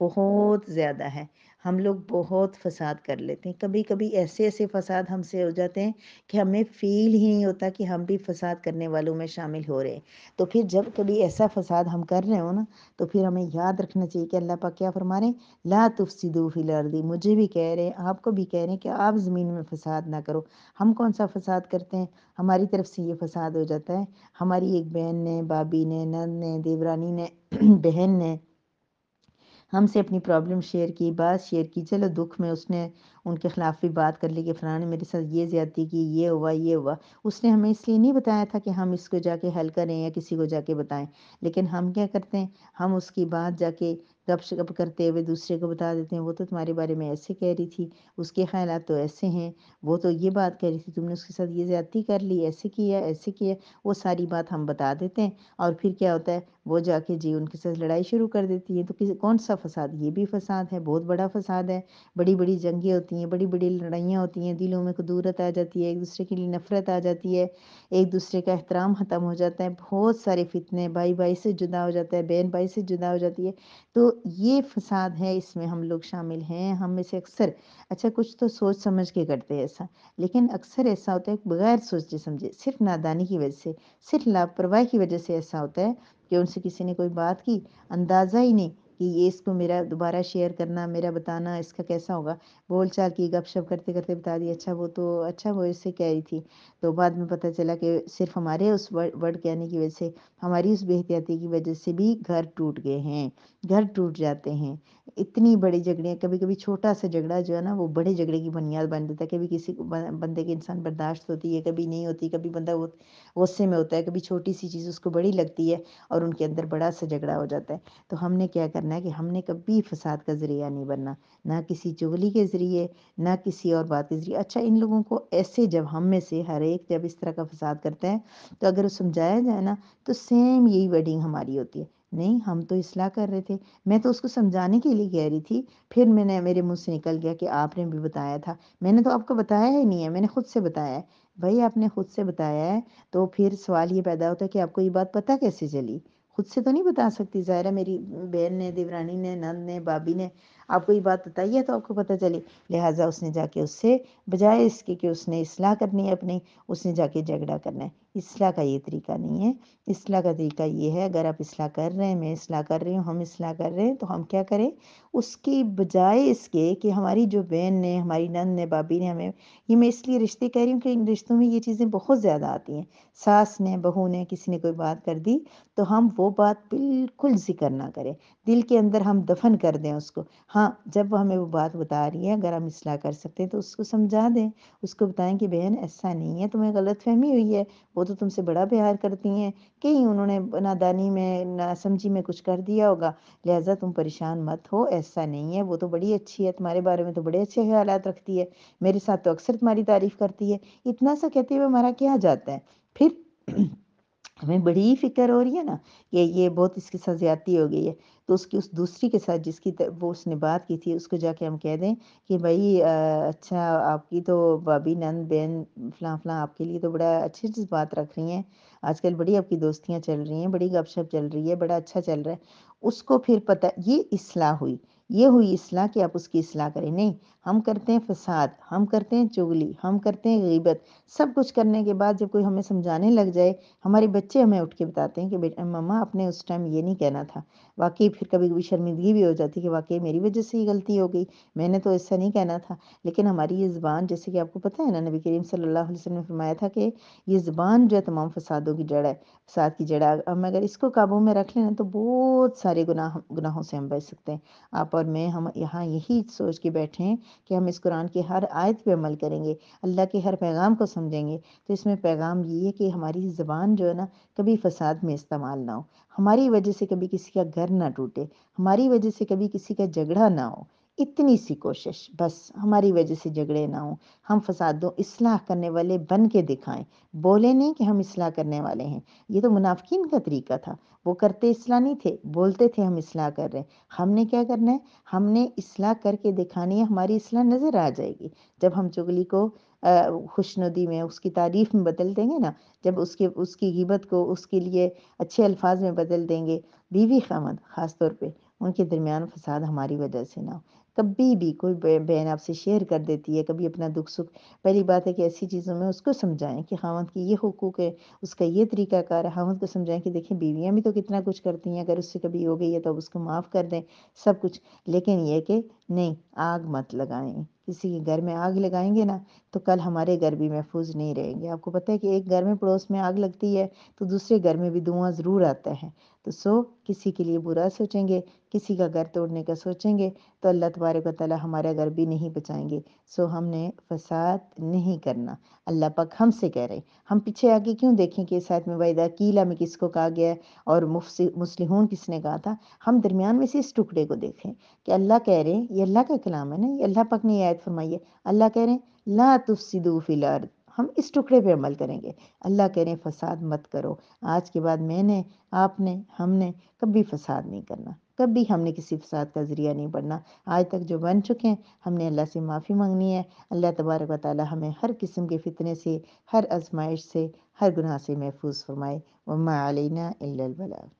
بہت زیادہ ہے۔ ہم لوگ بہت فساد کر لیتے ہیں، کبھی کبھی ایسے ایسے فساد ہم سے ہو جاتے ہیں کہ ہمیں فیل ہی نہیں ہوتا کہ ہم بھی فساد کرنے والوں میں شامل ہو رہے ہیں۔ تو پھر جب کبھی ایسا فساد ہم کر رہے ہوں نا، تو پھر ہمیں یاد رکھنا چاہیے کہ اللہ پاک کیا فرما رہے ہیں، لا تفسدوا فی الارض، مجھے بھی کہہ رہے ہیں، آپ کو بھی کہہ رہے ہیں کہ آپ زمین میں فساد نہ کرو۔ ہم کون سا فساد کرتے ہیں؟ ہماری طرف سے یہ فساد ہو جاتا ہے، ہماری ایک بہن نے، بابی نے، نند نے، دیورانی نے، بہن نے ہم سے اپنی پرابلم شیئر کی، بات شیئر کی، چلو دکھ میں اس نے ان کے خلاف بھی بات کر لی کہ فلاں نے میرے ساتھ یہ زیادتی کی، یہ ہوا یہ ہوا۔ اس نے ہمیں اس لیے نہیں بتایا تھا کہ ہم اس کو جا کے حل کریں یا کسی کو جا کے بتائیں، لیکن ہم کیا کرتے ہیں، ہم اس کی بات جا کے گپ شپ کرتے ہوئے دوسرے کو بتا دیتے ہیں، وہ تو تمہارے بارے میں ایسے کہہ رہی تھی، اس کے خیالات تو ایسے ہیں، وہ تو یہ بات کہہ رہی تھی، تم نے اس کے ساتھ یہ زیادتی کر لی، ایسے کیا ایسے کیا، وہ ساری بات ہم بتا دیتے ہیں۔ اور پھر کیا ہوتا ہے، وہ جا کے جی ان کے ساتھ لڑائی شروع کر دیتی ہے۔ تو کون سا فساد؟ یہ بھی فساد ہے، بہت بڑا فساد ہے۔ بڑی بڑی جنگیں ہوتی ہیں، بڑی بڑی لڑائیاں ہوتی ہیں، دلوں میں کدورت آ جاتی ہے، ایک دوسرے کے لیے نفرت آ جاتی ہے، ایک دوسرے کا احترام ختم ہو جاتا ہے، بہت سارے فتنے، بھائی بھائی سے جدا ہو جاتا ہے، بہن بھائی سے جدا ہو جاتی ہے۔ تو یہ فساد ہے، اس میں ہم لوگ شامل ہیں۔ ہم میں سے اکثر، اچھا کچھ تو سوچ سمجھ کے کرتے ہیں ایسا، لیکن اکثر ایسا ہوتا ہے بغیر سوچے سمجھے، صرف نادانی کی وجہ سے، صرف لاپرواہی کی وجہ سے ایسا ہوتا ہے کہ ان سے کسی نے کوئی بات کی، اندازہ ہی نہیں کہ یہ اس کو میرا دوبارہ شیئر کرنا، میرا بتانا اس کا کیسا ہوگا، بول چال کی، گپ شپ کرتے کرتے بتا دی، اچھا وہ اس سے کہہ رہی تھی، تو بعد میں پتہ چلا کہ صرف ہمارے اس ورڈ کہنے کی وجہ سے، ہماری اس بے احتیاطی کی وجہ سے بھی گھر ٹوٹ گئے ہیں، گھر ٹوٹ جاتے ہیں۔ اتنی بڑی جھگڑیاں، کبھی کبھی چھوٹا سا جھگڑا جو ہے نا، وہ بڑے جھگڑے کی بنیاد بن جاتا ہے۔ کبھی کسی کو بندے کے انسان برداشت ہوتی ہے، کبھی نہیں ہوتی، کبھی بندہ غصے میں ہوتا ہے، کبھی چھوٹی سی چیز اس کو بڑی لگتی ہے اور ان کے اندر بڑا سا جھگڑا ہو جاتا ہے۔ تو ہم نے کیا کرنا ہے کہ ہم نے کبھی فساد کا ذریعہ نہیں بننا، نہ کسی چغلی کے ذریعے، نہ کسی اور بات کے ذریعے۔ اچھا ان لوگوں کو ایسے، جب ہم میں سے ہر ایک جب اس طرح کا فساد کرتا ہے، تو اگر وہ سمجھایا جائے نا، تو سیم یہی ویڈنگ ہماری ہوتی ہے، نہیں ہم تو اصلاح کر رہے تھے، میں تو اس کو سمجھانے کے لیے کہہ رہی تھی، پھر میرے منہ سے نکل گیا کہ آپ نے بھی بتایا تھا، میں نے تو آپ کو بتایا ہی نہیں ہے، میں نے خود سے بتایا ہے۔ بھائی آپ نے خود سے بتایا ہے، تو پھر سوال یہ پیدا ہوتا ہے کہ آپ کو یہ بات پتہ کیسے چلی؟ خود سے تو نہیں بتا سکتی، ظاہر ہے میری بہن نے، دیورانی نے، نند نے، بابی نے آپ کو یہ بات بتائی ہے تو آپ کو پتہ چلی۔ لہٰذا اس نے جا کے اس سے، بجائے اس کے کہ اس نے اصلاح کرنی ہے اپنی، اس نے جا کے جھگڑا کرنا ہے۔ اصلاح کا یہ طریقہ نہیں ہے۔ اصلاح کا طریقہ یہ ہے، اگر آپ اصلاح کر رہے ہیں، میں اصلاح کر رہی ہوں، ہم اصلاح کر رہے ہیں، تو ہم کیا کریں، اس کی بجائے اس کے کہ ہماری جو بہن نے، ہماری نند نے، بابی نے ہمیں، یہ میں اس لیے رشتے کہہ رہی ہوں کہ ان رشتوں میں یہ چیزیں بہت زیادہ آتی ہیں، ساس نے، بہو نے، کسی نے کوئی بات کر دی، تو ہم وہ بات بالکل ذکر نہ کریں، دل کے اندر ہم دفن کر دیں اس کو۔ ہاں جب وہ ہمیں وہ بات بتا رہی ہے، اگر ہم اصلاح کر سکتے ہیں تو اس کو سمجھا دیں، اس کو بتائیں کہ بہن ایسا نہیں ہے، تمہیں غلط فہمی ہوئی ہے، وہ تو تم سے بڑا پیار کرتی ہیں، کہیں انہوں نے نادانی میں، ناسمجھی میں کچھ کر دیا ہوگا، لہٰذا تم پریشان مت ہو، ایسا نہیں ہے، وہ تو بڑی اچھی ہے، تمہارے بارے میں تو بڑے اچھے خیالات رکھتی ہے، میرے ساتھ تو اکثر تمہاری تعریف کرتی ہے۔ اتنا سا کہتے ہوئے ہمارا کیا جاتا ہے؟ پھر ہمیں بڑی فکر ہو رہی ہے نا کہ یہ بہت اس کے ساتھ زیادتی ہو گئی ہے، تو اس کی اس دوسری کے ساتھ جس کی وہ اس نے بات کی تھی، اس کو جا کے ہم کہہ دیں کہ بھائی اچھا آپ کی تو بھابی، نند، بہن فلاں فلاں آپ کے لیے تو بڑا اچھی چیز بات رکھ رہی ہیں، آج کل بڑی آپ کی دوستیاں چل رہی ہیں، بڑی گپ شپ چل رہی ہے، بڑا اچھا چل رہا ہے۔ اس کو پھر پتہ، یہ اصلاح ہوئی، یہ ہوئی اصلاح کہ آپ اس کی اصلاح کریں۔ نہیں، ہم کرتے ہیں فساد، ہم کرتے ہیں چغلی، ہم کرتے ہیں غیبت، سب کچھ کرنے کے بعد جب کوئی ہمیں سمجھانے لگ جائے، ہمارے بچے ہمیں اٹھ کے بتاتے ہیں کہ بیٹا مما آپ نے اس ٹائم یہ نہیں کہنا تھا، واقعی پھر کبھی کبھی شرمندگی بھی ہو جاتی ہے کہ واقعی میری وجہ سے ہی غلطی ہو گئی، میں نے تو ایسا نہیں کہنا تھا۔ لیکن ہماری یہ زبان، جیسے کہ آپ کو پتہ ہے نا، نبی کریم صلی اللہ علیہ وسلم نے فرمایا تھا کہ یہ زبان جو ہے تمام فسادوں کی جڑ ہے، فساد کی جڑ ہے، ہم اگر اس کو قابو میں رکھ لیں نا، تو بہت سارے گناہوں سے ہم بچ سکتے ہیں۔ آپ اور میں، ہم یہاں یہی سوچ کے بیٹھے ہیں کہ ہم اس قرآن کی ہر آیت پہ عمل کریں گے، اللہ کے ہر پیغام کو سمجھیں گے، تو اس میں پیغام یہ ہے کہ ہماری زبان جو ہے نا، کبھی فساد میں استعمال نہ ہو، ہماری وجہ سے کبھی کسی کا گھر نہ ٹوٹے، ہماری وجہ سے کبھی کسی کا جھگڑا نہ ہو، اتنی سی کوشش بس، ہماری وجہ سے جھگڑے نہ ہوں، ہم فسادوں اصلاح کرنے والے بن کے دکھائیں، بولے نہیں کہ ہم اصلاح کرنے والے ہیں۔ یہ تو منافقین کا طریقہ تھا، وہ کرتے اصلاح نہیں تھے، بولتے تھے ہم اصلاح کر رہے ہیں۔ ہم نے کیا کرنا ہے، ہم نے اصلاح کر کے دکھانی ہے، ہماری اصلاح نظر آ جائے گی جب ہم چغلی کو خوشنودی میں، اس کی تعریف میں بدل دیں گے نا، جب اس کی غیبت کو اس کے لیے اچھے الفاظ میں بدل دیں گے، بیوی خاوند خاص طور پہ ان کے درمیان فساد ہماری وجہ سے نہ ہو۔ کبھی بھی کوئی بہن آپ سے شیئر کر دیتی ہے کبھی اپنا دکھ سکھ، پہلی بات ہے کہ ایسی چیزوں میں اس کو سمجھائیں کہ خاوند کی یہ حقوق ہے، اس کا یہ طریقہ کار ہے، خاوند کو سمجھائیں کہ دیکھیں بیویاں بھی تو کتنا کچھ کرتی ہیں، اگر اس سے کبھی ہو گئی ہے تو اب اس کو معاف کر دیں سب کچھ، لیکن یہ کہ نہیں آگ مت لگائیں، کسی کے گھر میں آگ لگائیں گے نا تو کل ہمارے گھر بھی محفوظ نہیں رہیں گے۔ آپ کو پتہ ہے کہ ایک گھر میں پڑوس میں آگ لگتی ہے تو دوسرے گھر میں بھی دھواں ضرور آتا ہے، تو کسی کے لیے برا سوچیں گے، کسی کا گھر توڑنے کا سوچیں گے تو اللہ تبارک و تعالی ہمارا گھر بھی نہیں بچائیں گے۔ ہم نے فساد نہیں کرنا، اللہ پاک ہم سے کہہ رہے ہیں۔ ہم پیچھے آگے کیوں دیکھیں کہ اس آیت میں وَإِذَا قِيلَ میں کس کو کہا گیا ہے اور مصلحون کس نے کہا تھا، ہم درمیان میں سے اس ٹکڑے کو دیکھیں کہ اللہ کہہ رہے ہیں، یہ اللہ کا کلام ہے نا، یہ اللہ پاک نے یہ آیت فرمائی ہے، اللہ کہہ رہے ہیں لا تفسدوا فی الارض، ہم اس ٹکڑے پہ عمل کریں گے، اللہ کہہ رہے ہیں فساد مت کرو۔ آج کے بعد میں نے، آپ نے، ہم نے کبھی فساد نہیں کرنا، کبھی ہم نے کسی فساد کا ذریعہ نہیں بننا، آج تک جو بن چکے ہیں ہم نے اللہ سے معافی مانگنی ہے۔ اللہ تبارک و تعالی ہمیں ہر قسم کے فتنے سے، ہر آزمائش سے، ہر گناہ سے محفوظ فرمائے۔ وما علینا الا البلاغ۔